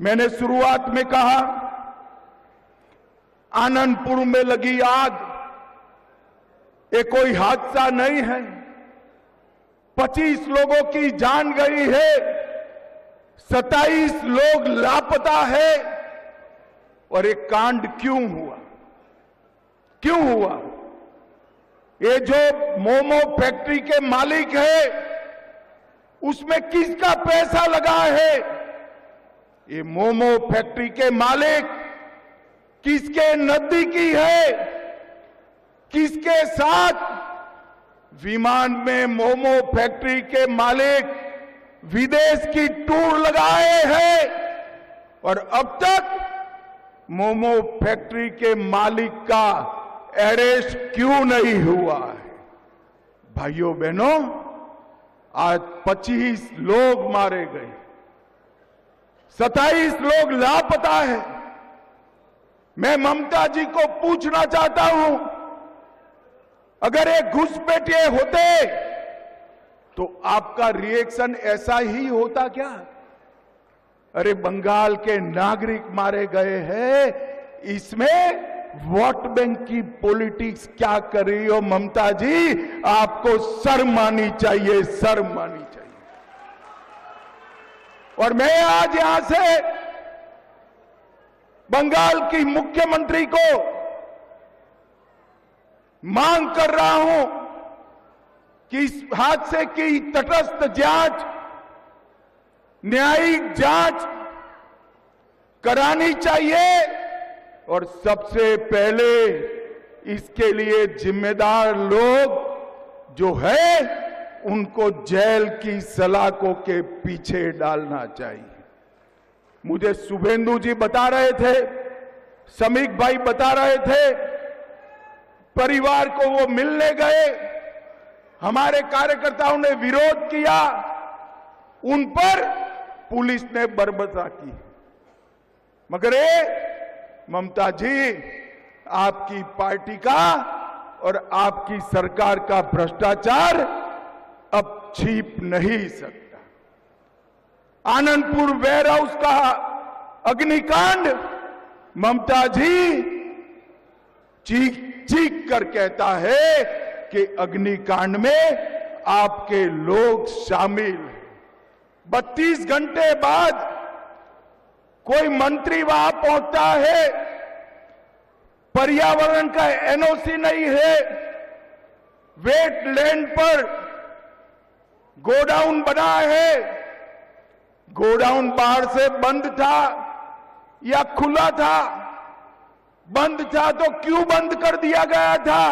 मैंने शुरुआत में कहा, आनंदपुर में लगी आग ये कोई हादसा नहीं है। 25 लोगों की जान गई है, 27 लोग लापता है। और ये कांड क्यों हुआ? क्यों हुआ? ये जो मोमो फैक्ट्री के मालिक है, उसमें किसका पैसा लगा है? ये मोमो फैक्ट्री के मालिक किसके नजदीकी है? किसके साथ विमान में मोमो फैक्ट्री के मालिक विदेश की टूर लगाए हैं और अब तक मोमो फैक्ट्री के मालिक का अरेस्ट क्यों नहीं हुआ है? भाइयों बहनों, आज 25 लोग मारे गए, 27 लोग लापता है। मैं ममता जी को पूछना चाहता हूं, अगर ये घुसपैठिए होते तो आपका रिएक्शन ऐसा ही होता क्या? अरे बंगाल के नागरिक मारे गए हैं, इसमें वोट बैंक की पॉलिटिक्स क्या कर रही हो ममता जी? आपको शर्म आनी चाहिए, शर्म आनी चाहिए। और मैं आज यहां से बंगाल की मुख्यमंत्री को मांग कर रहा हूं कि इस हादसे की तटस्थ जांच, न्यायिक जांच करानी चाहिए और सबसे पहले इसके लिए जिम्मेदार लोग जो है उनको जेल की सलाखों के पीछे डालना चाहिए। मुझे शुभेंदु जी बता रहे थे, समीक भाई बता रहे थे, परिवार को वो मिलने गए, हमारे कार्यकर्ताओं ने विरोध किया, उन पर पुलिस ने बर्बरता की। मगर ममता जी, आपकी पार्टी का और आपकी सरकार का भ्रष्टाचार अब छिप नहीं सकता। आनंदपुर वेयर हाउस का अग्निकांड, ममता जी चीख चीख कर कहता है कि अग्निकांड में आपके लोग शामिल हैं। 32 घंटे बाद कोई मंत्री वहां पहुंचता है, पर्यावरण का एनओसी नहीं है, वेटलैंड पर गोडाउन बना है, गोडाउन बाहर से बंद था या खुला था? बंद था तो क्यों बंद कर दिया गया था?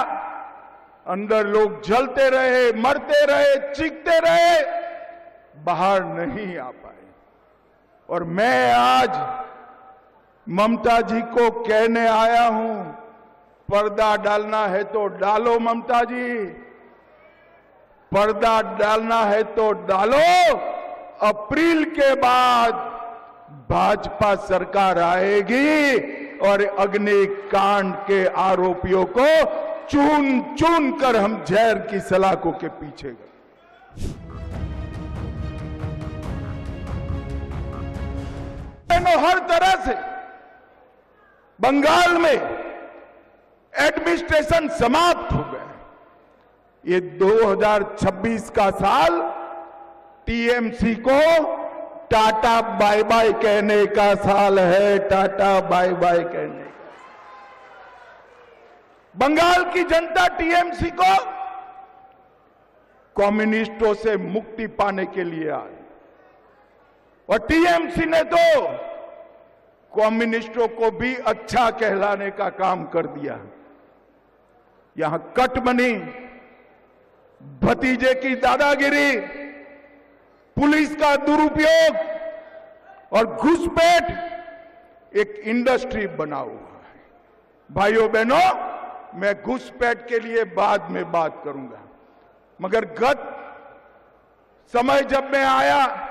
अंदर लोग जलते रहे, मरते रहे, चीखते रहे, बाहर नहीं आ पाए। और मैं आज ममता जी को कहने आया हूं, पर्दा डालना है तो डालो ममता जी, पर्दा डालना है तो डालो। अप्रैल के बाद भाजपा सरकार आएगी और अग्निकांड के आरोपियों को चुन चुन कर हम जहर की सलाखों के पीछे गए। हर तरह से बंगाल में एडमिनिस्ट्रेशन समाप्त हो गए। ये 2026 का साल टीएमसी को टाटा बाय बाय कहने का साल है, टाटा बाय बाय कहने का। बंगाल की जनता टीएमसी को कम्युनिस्टों से मुक्ति पाने के लिए आई और टीएमसी ने तो कम्युनिस्टों को भी अच्छा कहलाने का काम कर दिया। यहां कट बनी, भतीजे की दादागिरी, पुलिस का दुरुपयोग और घुसपैठ एक इंडस्ट्री बना हुआ है। भाइयों बहनों, मैं घुसपैठ के लिए बाद में बात करूंगा, मगर गत समय जब मैं आया,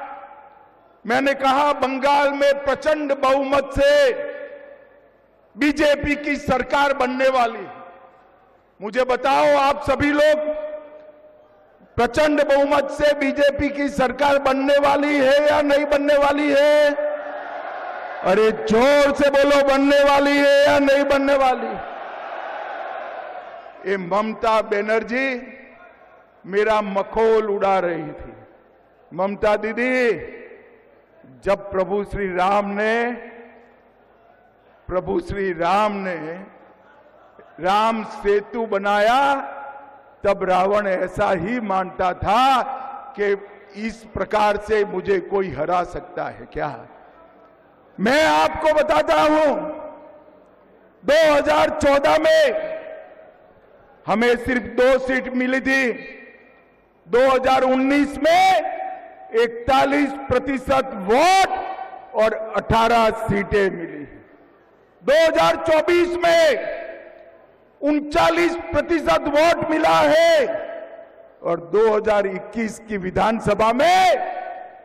मैंने कहा बंगाल में प्रचंड बहुमत से बीजेपी की सरकार बनने वाली। मुझे बताओ, आप सभी लोग, प्रचंड बहुमत से बीजेपी की सरकार बनने वाली है या नहीं बनने वाली है? अरे जोर से बोलो, बनने वाली है या नहीं बनने वाली? ये ममता बनर्जी मेरा मखौल उड़ा रही थी। ममता दीदी, जब प्रभु श्री राम ने राम सेतु बनाया, तब रावण ऐसा ही मानता था कि इस प्रकार से मुझे कोई हरा सकता है क्या? मैं आपको बताता हूं, 2014 में हमें सिर्फ 2 सीट मिली थी। 2019 में 41% वोट और 18 सीटें मिली। 2024 में 39% वोट मिला है और 2021 की विधानसभा में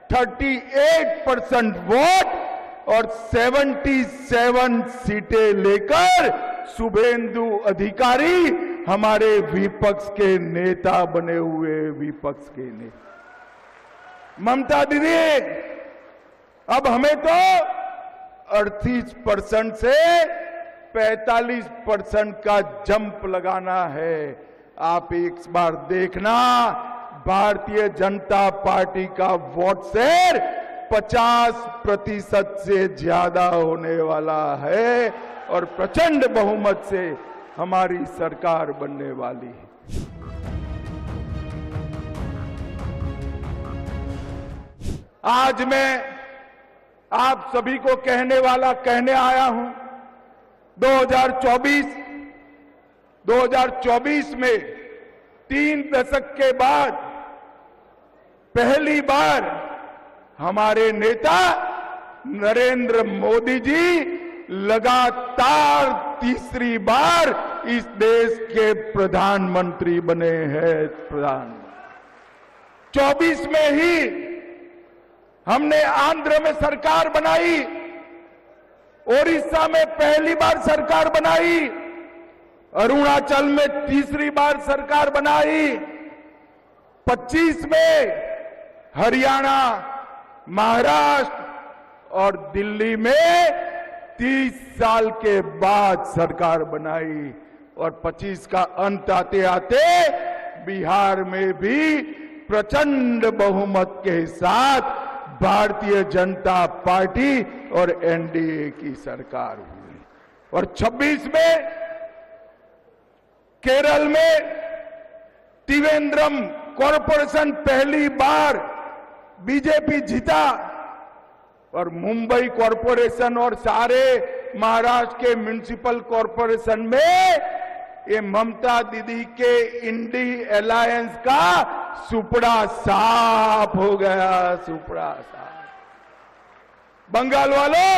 38% वोट और 77 सीटें लेकर शुभेंदु अधिकारी हमारे विपक्ष के नेता बने हुए। विपक्ष के नेता ममता दीदी, अब हमें तो 38% से 45% का जंप लगाना है। आप एक बार देखना, भारतीय जनता पार्टी का वोट शेयर 50% से ज्यादा होने वाला है और प्रचंड बहुमत से हमारी सरकार बनने वाली है। आज मैं आप सभी को कहने आया हूं, 2024 में 3 दशक के बाद पहली बार हमारे नेता नरेंद्र मोदी जी लगातार तीसरी बार इस देश के प्रधानमंत्री बने हैं। 24 में ही हमने आंध्र में सरकार बनाई, ओडिशा में पहली बार सरकार बनाई, अरुणाचल में तीसरी बार सरकार बनाई, 25 में हरियाणा, महाराष्ट्र और दिल्ली में 30 साल के बाद सरकार बनाई और 25 का अंत आते आते बिहार में भी प्रचंड बहुमत के साथ भारतीय जनता पार्टी और एनडीए की सरकार हुई और 26 में केरल में त्रिवेंद्रम कॉरपोरेशन पहली बार बीजेपी जीता और मुंबई कॉरपोरेशन और सारे महाराष्ट्र के म्युनिसिपल कॉरपोरेशन में ये ममता दीदी के इंडी अलायंस का सुपड़ा साफ हो गया। सुपड़ा साफ। बंगाल वालों,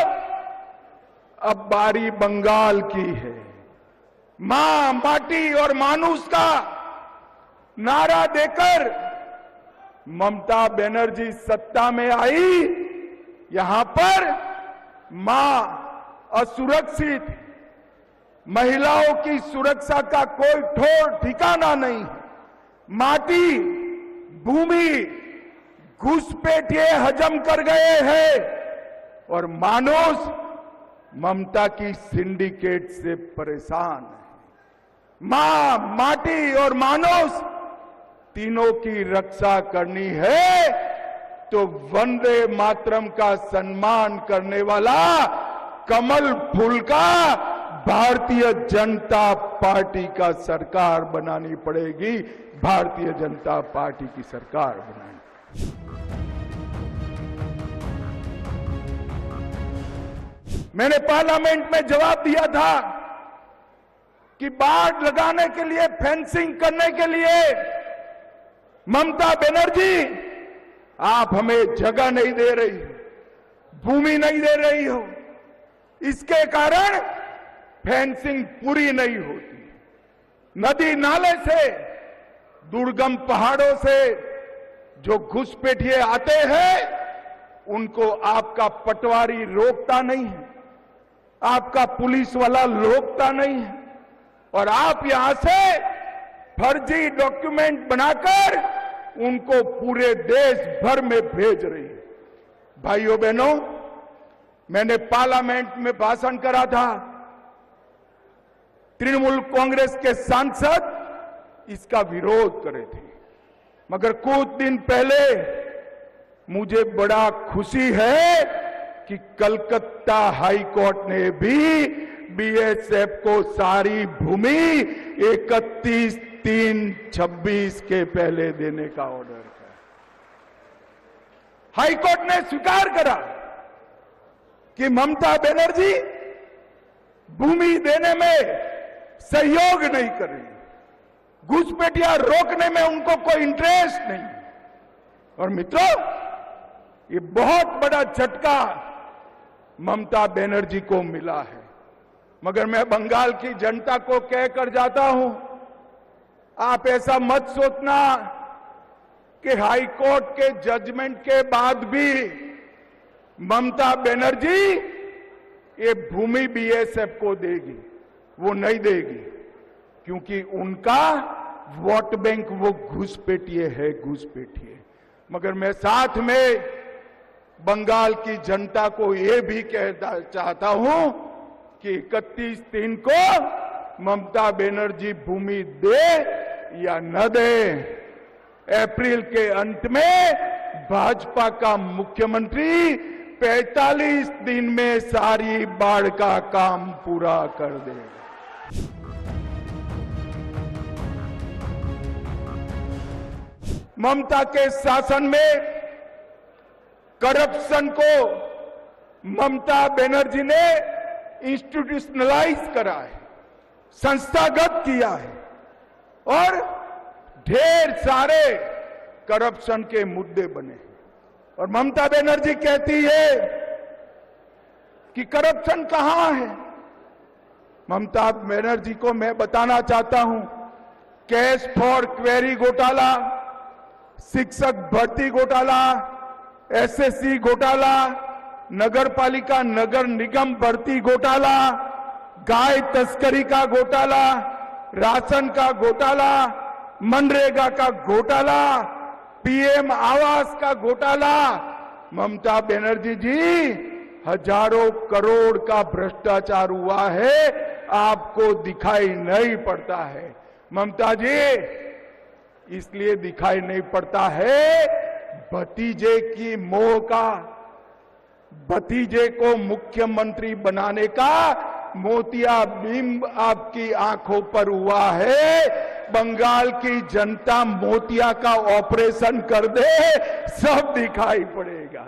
अब बारी बंगाल की है। मां, माटी और मानुष का नारा देकर ममता बनर्जी सत्ता में आई। यहां पर मां असुरक्षित, महिलाओं की सुरक्षा का कोई ठोर ठिकाना नहीं। माटी, भूमि घुसपैठिए हजम कर गए हैं और मानुष ममता की सिंडिकेट से परेशान है। मां, माटी और मानुष तीनों की रक्षा करनी है तो वंदे मातरम का सम्मान करने वाला कमल फूल का भारतीय जनता पार्टी का सरकार बनानी पड़ेगी। भारतीय जनता पार्टी की सरकार बनानी। मैंने पार्लियामेंट में जवाब दिया था कि बाड़ लगाने के लिए, फेंसिंग करने के लिए ममता बनर्जी आप हमें जगह नहीं दे रही हो, भूमि नहीं दे रही हो, इसके कारण फेंसिंग पूरी नहीं होती। नदी नाले से, दुर्गम पहाड़ों से जो घुसपैठिए आते हैं उनको आपका पटवारी रोकता नहीं है, आपका पुलिस वाला रोकता नहीं है और आप यहां से फर्जी डॉक्यूमेंट बनाकर उनको पूरे देश भर में भेज रही है। भाइयों बहनों, मैंने पार्लियामेंट में भाषण करा था, तृणमूल कांग्रेस के सांसद इसका विरोध करे थे, मगर कुछ दिन पहले मुझे बड़ा खुशी है कि कलकत्ता हाई कोर्ट ने भी बीएसएफ को सारी भूमि 31/3/26 के पहले देने का ऑर्डर किया। हाई कोर्ट ने स्वीकार करा कि ममता बनर्जी भूमि देने में सहयोग नहीं कर रही, घुसपैठिया रोकने में उनको कोई इंटरेस्ट नहीं। और मित्रों, ये बहुत बड़ा झटका ममता बनर्जी को मिला है, मगर मैं बंगाल की जनता को कहकर जाता हूं, आप ऐसा मत सोचना कि हाई कोर्ट के जजमेंट के बाद भी ममता बनर्जी ये भूमि बीएसएफ को देगी। वो नहीं देगी, क्योंकि उनका वोट बैंक वो घुसपैठिए है, घुसपैठिए। मगर मैं साथ में बंगाल की जनता को ये भी कहना चाहता हूं कि 31/3 को ममता बनर्जी भूमि दे या न दे, अप्रैल के अंत में भाजपा का मुख्यमंत्री 45 दिन में सारी बाढ़ का काम पूरा कर देगा। ममता के शासन में करप्शन को ममता बनर्जी ने इंस्टीट्यूशनलाइज करा है, संस्थागत किया है, और ढेर सारे करप्शन के मुद्दे बने हैं। और ममता बनर्जी कहती है कि करप्शन कहां है। ममता बनर्जी को मैं बताना चाहता हूं, कैश फॉर क्वेरी घोटाला, शिक्षक भर्ती घोटाला, एसएससी घोटाला, नगर पालिका नगर निगम भर्ती घोटाला, गाय तस्करी का घोटाला, राशन का घोटाला, मनरेगा का घोटाला, पीएम आवास का घोटाला। ममता बनर्जी जी, हजारों करोड़ का भ्रष्टाचार हुआ है, आपको दिखाई नहीं पड़ता है। ममता जी, इसलिए दिखाई नहीं पड़ता है, भतीजे की मोह का, भतीजे को मुख्यमंत्री बनाने का मोतियाबिंब आपकी आंखों पर हुआ है। बंगाल की जनता मोतिया का ऑपरेशन कर दे, सब दिखाई पड़ेगा।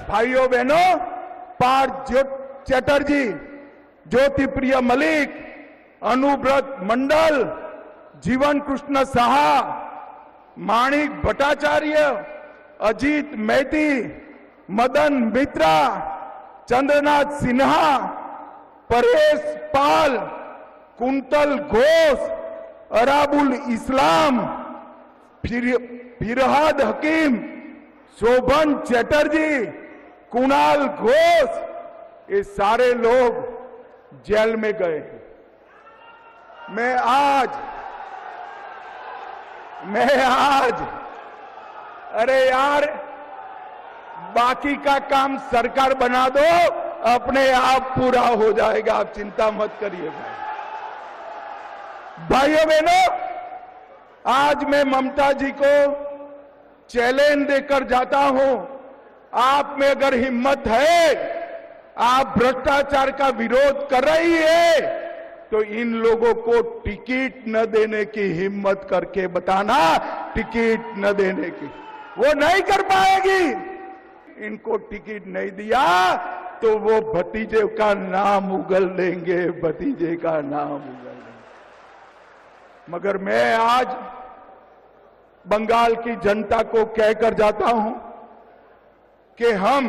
भाइयों बहनों, पार्थ चटर्जी, ज्योति प्रिया मलिक, अनुव्रत मंडल, जीवन कृष्ण साहा, माणिक भट्टाचार्य, अजीत मैती, मदन मित्रा, चंद्रनाथ सिन्हा, परेश पाल, कुंतल घोष, अराबुल इस्लाम, फिरहाद हकीम, शोभन चटर्जी, कुणाल घोष, ये सारे लोग जेल में गए। मैं आज अरे यार, बाकी का काम सरकार बना दो, अपने आप पूरा हो जाएगा, आप चिंता मत करिएगा। भाइयों बहनों, आज मैं ममता जी को चैलेंज देकर जाता हूं, आप में अगर हिम्मत है, आप भ्रष्टाचार का विरोध कर रही है, तो इन लोगों को टिकट न देने की हिम्मत करके बताना, टिकट न देने की। वो नहीं कर पाएगी। इनको टिकट नहीं दिया तो वो भतीजे का नाम उगल देंगे, भतीजे का नाम उगल देंगे। मगर मैं आज बंगाल की जनता को कहकर जाता हूं कि हम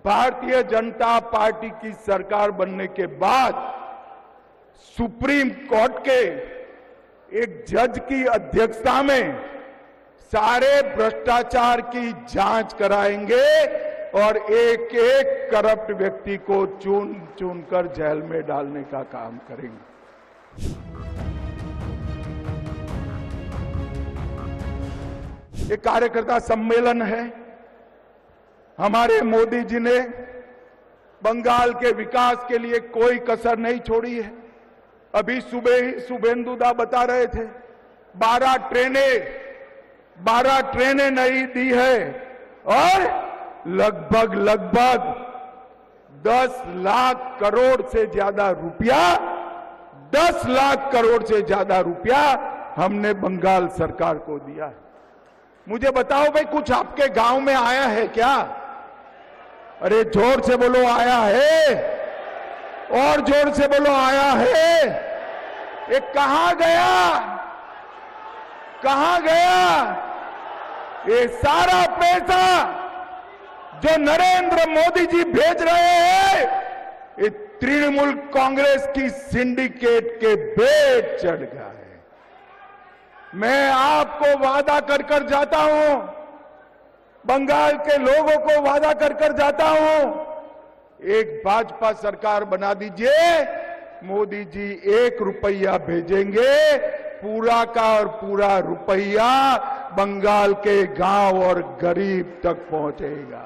भारतीय जनता पार्टी की सरकार बनने के बाद सुप्रीम कोर्ट के एक जज की अध्यक्षता में सारे भ्रष्टाचार की जांच कराएंगे और एक एक करप्ट व्यक्ति को चुन चुनकर जेल में डालने का काम करेंगे। ये कार्यकर्ता सम्मेलन है। हमारे मोदी जी ने बंगाल के विकास के लिए कोई कसर नहीं छोड़ी है। अभी सुबह ही शुभेंदुदा बता रहे थे 12 ट्रेनें नई दी है और लगभग 10 लाख करोड़ से ज्यादा रुपया 10 लाख करोड़ से ज्यादा रुपया हमने बंगाल सरकार को दिया है। मुझे बताओ भाई, कुछ आपके गांव में आया है क्या? अरे जोर से बोलो, आया है? और जोर से बोलो, आया है? ये कहां गया? कहां गया ये सारा पैसा जो नरेंद्र मोदी जी भेज रहे हैं? ये तृणमूल कांग्रेस की सिंडिकेट के बेट चढ़ गया है। मैं आपको वादा कर जाता हूं, बंगाल के लोगों को वादा कर जाता हूं, एक भाजपा सरकार बना दीजिए, मोदी जी 1 रुपया भेजेंगे, पूरा का और पूरा रुपया बंगाल के गांव और गरीब तक पहुंचेगा।